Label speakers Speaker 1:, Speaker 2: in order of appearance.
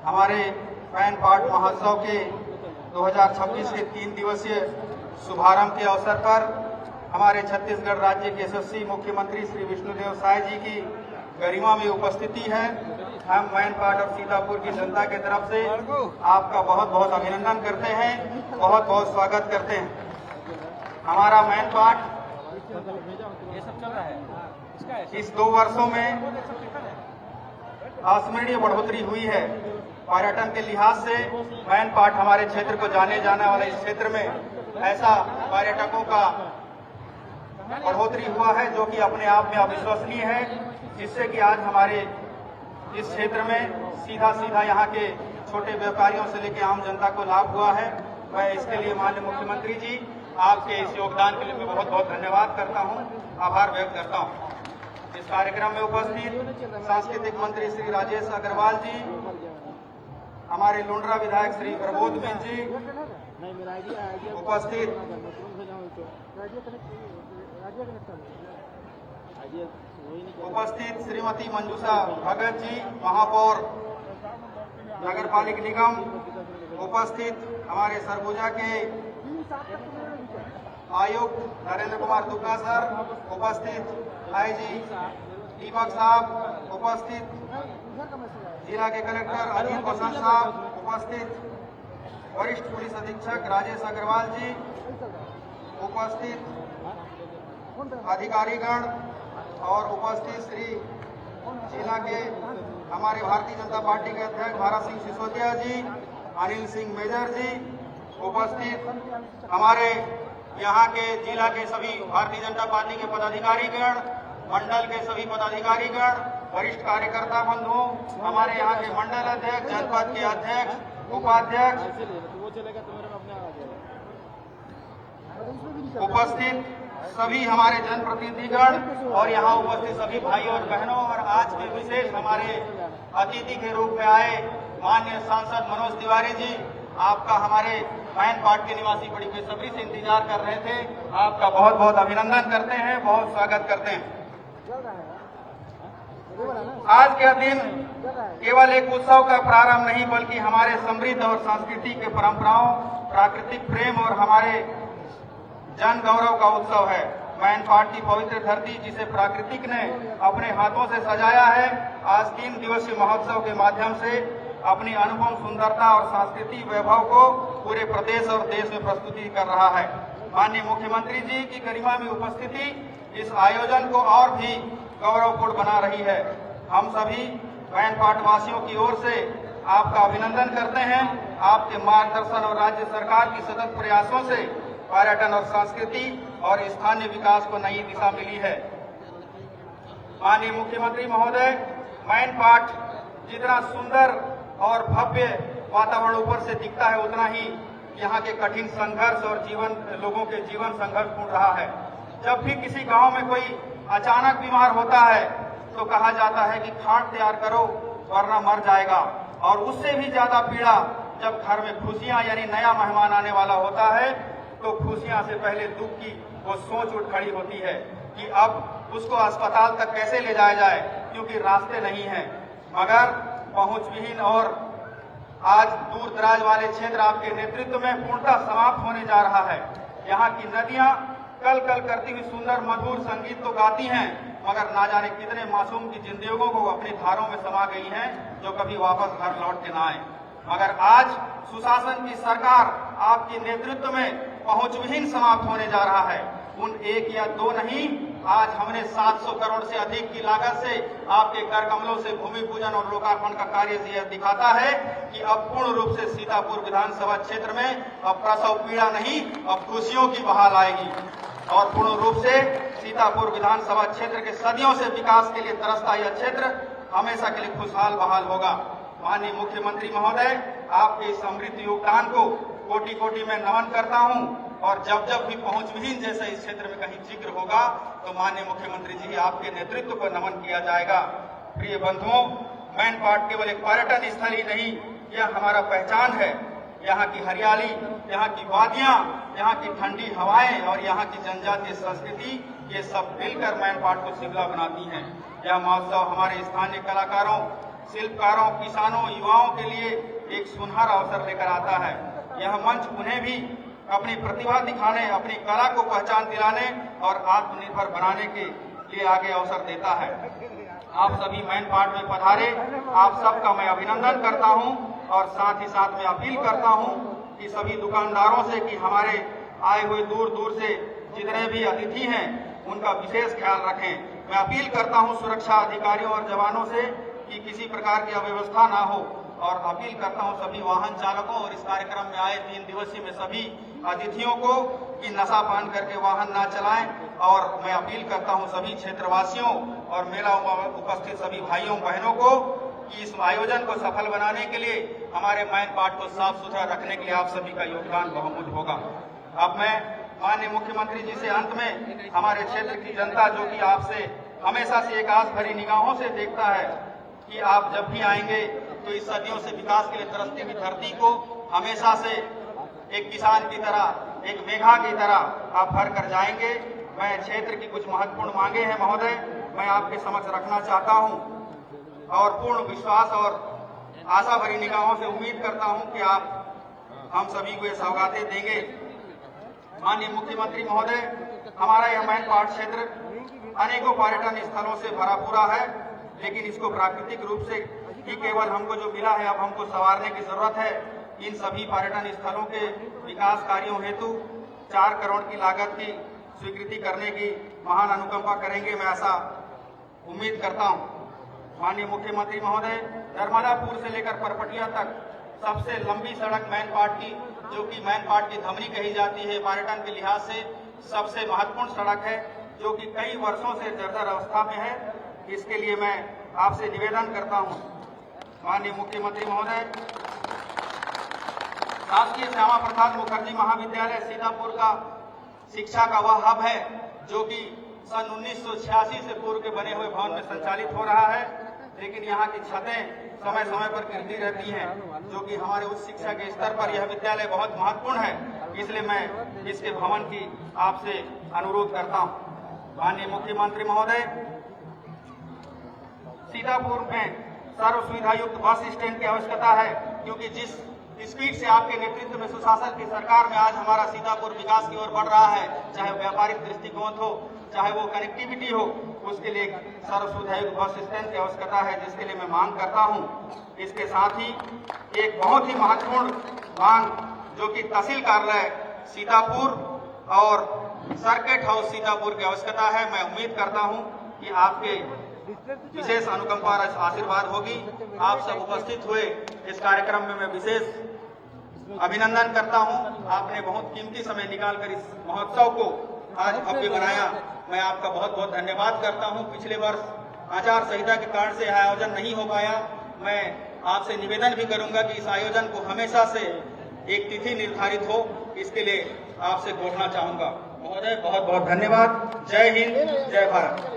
Speaker 1: हमारे मैन पाट महोत्सव के 2026 के 3 दिवसीय शुभारंभ के अवसर पर हमारे छत्तीसगढ़ राज्य के यशस्वी मुख्यमंत्री श्री विष्णुदेव साय जी की गरिमा में उपस्थिति है। हम मैन पाट और सीतापुर की जनता की तरफ से आपका बहुत बहुत अभिनंदन करते हैं, बहुत बहुत स्वागत करते हैं। हमारा मैन पाट इस 2 वर्षों में अस्मरणीय बढ़ोतरी हुई है। पर्यटन के लिहाज से मैन पाट हमारे क्षेत्र को जाने जाने वाले इस क्षेत्र में ऐसा पर्यटकों का बढ़ोतरी हुआ है जो कि अपने आप में अविश्वसनीय है, जिससे कि आज हमारे इस क्षेत्र में सीधा यहाँ के छोटे व्यापारियों से लेकर आम जनता को लाभ हुआ है। मैं इसके लिए माननीय मुख्यमंत्री जी आपके इस योगदान के लिए मैं बहुत बहुत धन्यवाद करता हूं, आभार व्यक्त करता हूं। इस कार्यक्रम में उपस्थित सांस्कृतिक मंत्री श्री राजेश अग्रवाल जी, हमारे लुंड्रा विधायक श्री प्रबोध मिंज जी, उपस्थित श्रीमती मंजूषा भगत जी, महापौर नगर पालिक निगम, उपस्थित हमारे सरगुजा के आयुक्त नरेंद्र कुमार दुग्गा सर, उपस्थित आईजी दीपक साहब, उपस्थित जिला के कलेक्टर अनिल बसंत साहब, उपस्थित वरिष्ठ पुलिस अधीक्षक राजेश अग्रवाल जी, उपस्थित अधिकारीगण और उपस्थित श्री जिला के हमारे भारतीय जनता पार्टी के अध्यक्ष भारत सिंह सिसोदिया जी, अनिल सिंह मेजर जी, उपस्थित हमारे यहाँ के जिला के सभी भारतीय जनता पार्टी के पदाधिकारीगण, मंडल के सभी पदाधिकारीगण, वरिष्ठ कार्यकर्ता बंधु, हमारे यहाँ के मंडल अध्यक्ष, जनपद के अध्यक्ष, उपाध्यक्ष, उपस्थित सभी हमारे जनप्रतिनिधिगण और यहाँ उपस्थित सभी भाइयों और बहनों, और आज के विशेष हमारे अतिथि के रूप में आए माननीय सांसद मनोज तिवारी जी, आपका हमारे मैन पाट के निवासी बड़ी बेसब्री से इंतजार कर रहे थे। आपका बहुत बहुत अभिनंदन करते हैं, बहुत स्वागत करते हैं। आज का दिन केवल एक उत्सव का प्रारंभ नहीं, बल्कि हमारे समृद्ध और सांस्कृतिक के परंपराओं, प्राकृतिक प्रेम और हमारे जन गौरव का उत्सव है। मैन पाट की पवित्र धरती, जिसे प्राकृतिक ने अपने हाथों से सजाया है, आज 3 दिवसीय महोत्सव के माध्यम से अपनी अनुपम सुंदरता और सांस्कृतिक वैभव को पूरे प्रदेश और देश में प्रस्तुति कर रहा है। माननीय मुख्यमंत्री जी की गरिमा में उपस्थिति इस आयोजन को और भी गौरवपूर्ण बना रही है। हम सभी मैन पाट वासियों की ओर से आपका अभिनंदन करते हैं। आपके मार्गदर्शन और राज्य सरकार की सतत प्रयासों से पर्यटन और संस्कृति और स्थानीय विकास को नई दिशा मिली है। माननीय मुख्यमंत्री महोदय, मैन पाट जितना सुंदर और भव्य वातावरण ऊपर से दिखता है, उतना ही यहाँ के कठिन संघर्ष और लोगों के जीवन संघर्षपूर्ण रहा है। जब भी किसी गांव में कोई अचानक बीमार होता है तो कहा जाता है कि खाट तैयार करो वरना मर जाएगा, और उससे भी ज्यादा पीड़ा जब घर में खुशियां यानी नया मेहमान आने वाला होता है तो खुशियां से पहले दुख की वो सोच उठ खड़ी होती है कि अब उसको अस्पताल तक कैसे ले जाया जाए, क्योंकि रास्ते नहीं है। मगर पहुंच विहीन और आज दूर दराज वाले क्षेत्र आपके नेतृत्व में पूर्णतः समाप्त होने जा रहा है। यहाँ की नदियां कल कल करती हुई सुंदर मधुर संगीत तो गाती हैं, मगर ना जाने कितने मासूम की जिंदगियों को अपनी धारों में समा गई हैं, जो कभी वापस घर लौट के ना आए। मगर आज सुशासन की सरकार आपके नेतृत्व में पहुंच विहीन समाप्त होने जा रहा है। उन 1 या 2 नहीं, आज हमने 700 करोड़ से अधिक की लागत से आपके कर कमलों से भूमि पूजन और लोकार्पण का कार्य यह दिखाता है कि अब पूर्ण रूप से सीतापुर विधानसभा क्षेत्र में अब प्रसव पीड़ा नहीं, अब खुशियों की बहार आएगी और पूर्ण रूप से सीतापुर विधानसभा क्षेत्र के सदियों से विकास के लिए तरसता यह क्षेत्र हमेशा के लिए खुशहाल बहाल होगा। माननीय मुख्यमंत्री महोदय, आपके इस समृद्ध योगदान को कोटि कोटि में नमन करता हूं, और जब जब भी पहुंच विहीन जैसे इस क्षेत्र में कहीं जिक्र होगा तो माननीय मुख्यमंत्री जी आपके नेतृत्व पर नमन किया जाएगा। प्रिय बंधुओं, मैन पाट केवल एक पर्यटन स्थल ही नहीं, यह हमारा पहचान है। यहाँ की हरियाली, यहाँ की वादियां, यहाँ की ठंडी हवाएं और यहाँ की जनजातीय संस्कृति, ये सब मिलकर मैन पाट को शिमला बनाती हैं। यह महोत्सव हमारे स्थानीय कलाकारों, शिल्पकारों, किसानों, युवाओं के लिए एक सुनहरा अवसर लेकर आता है। यह मंच उन्हें भी अपनी प्रतिभा दिखाने, अपनी कला को पहचान दिलाने और आत्मनिर्भर बनाने के लिए आगे अवसर देता है। आप सभी मैन पार्ट में पधारे, आप सबका मैं अभिनंदन करता हूं और साथ ही साथ मैं अपील करता हूं कि सभी दुकानदारों से कि हमारे आए हुए दूर दूर से जितने भी अतिथि हैं उनका विशेष ख्याल रखें। मैं अपील करता हूं सुरक्षा अधिकारियों और जवानों से कि किसी प्रकार की अव्यवस्था ना हो, और अपील करता हूं सभी वाहन चालकों और इस कार्यक्रम में आए 3 दिवसीय में सभी अतिथियों को कि नशा पान करके वाहन ना चलाएं। और मैं अपील करता हूं सभी क्षेत्रवासियों और मेला उपस्थित सभी भाइयों बहनों को कि इस आयोजन को सफल बनाने के लिए, हमारे मैन पार्ट को साफ सुथरा रखने के लिए आप सभी का योगदान बहुमूल्य होगा। अब मैं माननीय मुख्यमंत्री जी से अंत में हमारे क्षेत्र की जनता जो कि आपसे हमेशा से एक आस भरी निगाहों से देखता है कि आप जब भी आएंगे तो इस सदियों से विकास के लिए तरसती हुई धरती को हमेशा से एक किसान की तरह, एक मेघा की तरह आप भर कर जाएंगे। मैं क्षेत्र की कुछ महत्वपूर्ण मांगे हैं महोदय, मैं आपके समक्ष रखना चाहता हूं और पूर्ण विश्वास और आशा भरी निगाहों से उम्मीद करता हूं कि आप हम सभी को ये सौगातें देंगे। माननीय मुख्यमंत्री महोदय, हमारा यह मैन पार्ट क्षेत्र अनेकों पर्यटन स्थलों से भरा पूरा है, लेकिन इसको प्राकृतिक रूप से ही केवल हमको जो मिला है, अब हमको संवारने की जरूरत है। इन सभी पर्यटन स्थलों के विकास कार्यों हेतु 4 करोड़ की लागत की स्वीकृति करने की महान अनुकंपा करेंगे, मैं ऐसा उम्मीद करता हूं। माननीय मुख्यमंत्री महोदय, नर्मदापुर से लेकर परपटिया तक सबसे लंबी सड़क मैन पार्ट की, जो कि मैन पार्ट की धमनी कही जाती है, पर्यटन के लिहाज से सबसे महत्वपूर्ण सड़क है, जो कि कई वर्षों से जर्जर अवस्था में है। इसके लिए मैं आपसे निवेदन करता हूं माननीय मुख्यमंत्री महोदय, शासकीय श्यामा प्रसाद मुखर्जी महाविद्यालय सीतापुर का शिक्षा का वह हब है जो कि सन 1986 से पूर्व के बने हुए भवन में संचालित हो रहा है, लेकिन यहाँ की छतें समय समय पर गिरती रहती हैं, जो कि हमारे उच्च शिक्षा के स्तर पर यह विद्यालय बहुत महत्वपूर्ण है। इसलिए मैं इसके भवन की आपसे अनुरोध करता हूँ। माननीय मुख्यमंत्री महोदय, सीतापुर में सर्व सुविधा युक्त बस स्टैंड की आवश्यकता है, क्योंकि जिस स्पीड से आपके नेतृत्व में सुशासन की सरकार में आज हमारा सीतापुर विकास की ओर बढ़ रहा है, चाहे व्यापारिक दृष्टिकोण हो, चाहे वो कनेक्टिविटी हो, उसके लिए सर्व सुविधा युक्त बस स्टैंड की आवश्यकता है, जिसके लिए मैं मांग करता हूं। इसके साथ ही एक बहुत ही महत्वपूर्ण मांग जो कि तहसील कार्यालय सीतापुर और सर्किट हाउस सीतापुर की आवश्यकता है। मैं उम्मीद करता हूं कि आपके विशेष अनुकंपा और आशीर्वाद होगी। आप सब उपस्थित हुए इस कार्यक्रम में मैं विशेष अभिनंदन करता हूं। आपने बहुत कीमती समय निकालकर इस महोत्सव को आज भव्य बनाया, मैं आपका बहुत बहुत धन्यवाद करता हूं। पिछले वर्ष आचार संहिता के कारण से आयोजन नहीं हो पाया। मैं आपसे निवेदन भी करूंगा कि इस आयोजन को हमेशा से एक तिथि निर्धारित हो, इसके लिए आपसे घोषणा चाहूंगा। महोदय, बहुत बहुत धन्यवाद। जय हिंद, जय भारत।